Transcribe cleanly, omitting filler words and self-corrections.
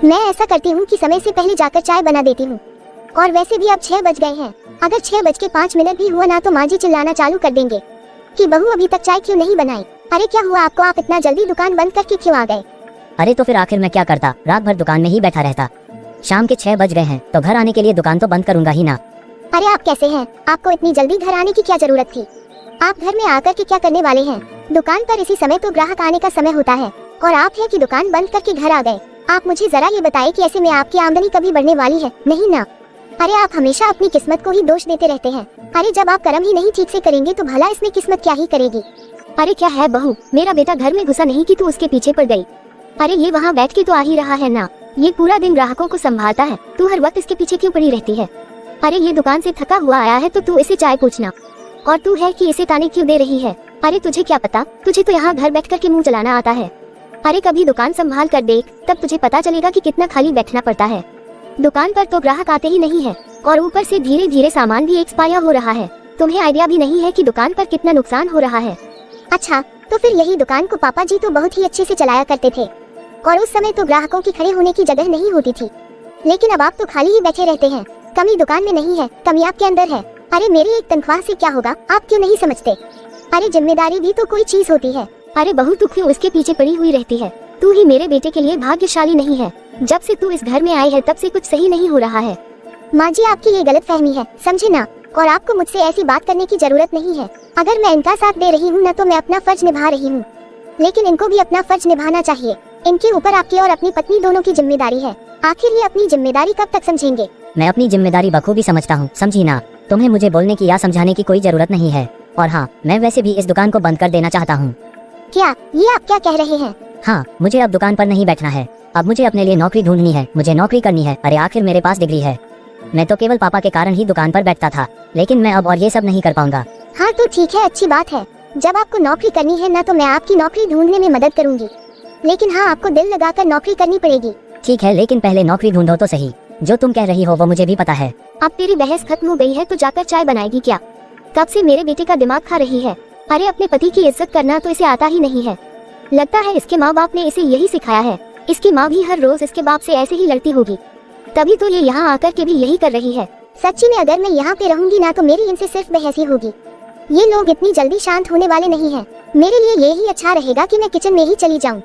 मैं ऐसा करती हूँ कि समय से पहले जाकर चाय बना देती हूँ। और वैसे भी अब 6 बज गए हैं, अगर 6:05 भी हुआ ना तो माँ जी चिल्लाना चालू कर देंगे कि बहू अभी तक चाय क्यों नहीं बनाई। अरे क्या हुआ आपको, आप इतना जल्दी दुकान बंद करके क्यों आ गए? अरे तो फिर आखिर मैं क्या करता, रात भर दुकान में ही बैठा रहता। शाम के 6 बज गए हैं तो घर आने के लिए दुकान तो बंद करूंगा ही ना। अरे आप कैसे हैं, आपको इतनी जल्दी घर आने की क्या जरूरत थी? आप घर में आकर के क्या करने वाले हैं? दुकान पर इसी समय तो ग्राहक आने का समय होता है और आप है कि दुकान बंद करके घर आ गए। आप मुझे जरा ये बताइए कि ऐसे में आपकी आमदनी कभी बढ़ने वाली है? नहीं ना। अरे आप हमेशा अपनी किस्मत को ही दोष देते रहते हैं। अरे जब आप कर्म ही नहीं ठीक से करेंगे तो भला इसमें किस्मत क्या ही करेगी। अरे क्या है बहू, मेरा बेटा घर में घुसा नहीं कि तू उसके पीछे पड़ गई? अरे ये वहाँ बैठ के तो आ ही रहा है ना, ये पूरा दिन ग्राहकों को संभालता है, तू हर वक्त इसके पीछे क्यों पड़ी रहती है? अरे ये दुकान से थका हुआ आया है तो तू इसे चाय पूछना, और तू है कि इसे ताने क्यों दे रही है? अरे तुझे क्या पता, तुझे तो यहाँ घर बैठ कर के मुँह चलाना आता है। अरे कभी दुकान संभाल कर देख, तब तुझे पता चलेगा कि कितना खाली बैठना पड़ता है। दुकान पर तो ग्राहक आते ही नहीं है और ऊपर से धीरे धीरे सामान भी एक्सपायर हो रहा है। तुम्हें आइडिया भी नहीं है कि दुकान पर कितना नुकसान हो रहा है। अच्छा तो फिर यही दुकान को पापा जी तो बहुत ही अच्छे से चलाया करते थे और उस समय तो ग्राहकों की खड़े होने की जगह नहीं होती थी, लेकिन अब आप तो खाली ही बैठे रहते हैं। कमी दुकान में नहीं है, कमी आपके अंदर है। अरे मेरी एक तनख्वाह से क्या होगा, आप क्यों नहीं समझते? अरे जिम्मेदारी भी तो कोई चीज होती है। अरे बहू तू क्यों उसके पीछे पड़ी हुई रहती है? तू ही मेरे बेटे के लिए भाग्यशाली नहीं है, जब से तू इस घर में आई है तब से कुछ सही नहीं हो रहा है। माँ जी आपकी ये गलत फहमी है, समझे ना, और आपको मुझसे ऐसी बात करने की जरूरत नहीं है। अगर मैं इनका साथ दे रही हूँ ना तो मैं अपना फर्ज निभा रही हूँ, लेकिन इनको भी अपना फर्ज निभाना चाहिए। इनके ऊपर आपकी और अपनी पत्नी दोनों की जिम्मेदारी है। आखिर ये अपनी जिम्मेदारी कब तक समझेंगे? मैं अपनी जिम्मेदारी बखूबी समझता हूँ, समझी ना। तुम्हें मुझे बोलने की या समझाने की कोई जरूरत नहीं है। और हाँ, मैं वैसे भी इस दुकान को बंद कर देना चाहता हूँ। क्या ये आप क्या कह रहे हैं? हाँ, मुझे अब दुकान पर नहीं बैठना है। अब मुझे अपने लिए नौकरी ढूंढनी है, मुझे नौकरी करनी है। अरे आखिर मेरे पास डिग्री है। मैं तो केवल पापा के कारण ही दुकान पर बैठता था, लेकिन मैं अब और ये सब नहीं कर पाऊंगा। हाँ तो ठीक है, अच्छी बात है। जब आपको नौकरी करनी है ना तो मैं आपकी नौकरी ढूंढने में मदद करूंगी, लेकिन हाँ आपको दिल लगाकर नौकरी करनी पड़ेगी। ठीक है, लेकिन पहले नौकरी ढूंढो तो सही। जो तुम कह रही हो वो मुझे भी पता है। अब तेरी बहस खत्म हो गई है तो जाकर चाय बनाएगी क्या? कब से मेरे बेटे का दिमाग खा रही है। अरे अपने पति की इज्जत करना तो इसे आता ही नहीं है। लगता है इसके माँ बाप ने इसे यही सिखाया है। इसकी माँ भी हर रोज इसके बाप से ऐसे ही लड़ती होगी, तभी तो ये यहाँ आकर के भी यही कर रही है। सच्ची में अगर मैं यहाँ पे रहूंगी ना तो मेरी इनसे सिर्फ बहस ही होगी। ये लोग इतनी जल्दी शांत होने वाले नहीं हैं। मेरे लिए ये ही अच्छा रहेगा कि मैं किचन में ही चली जाऊँ।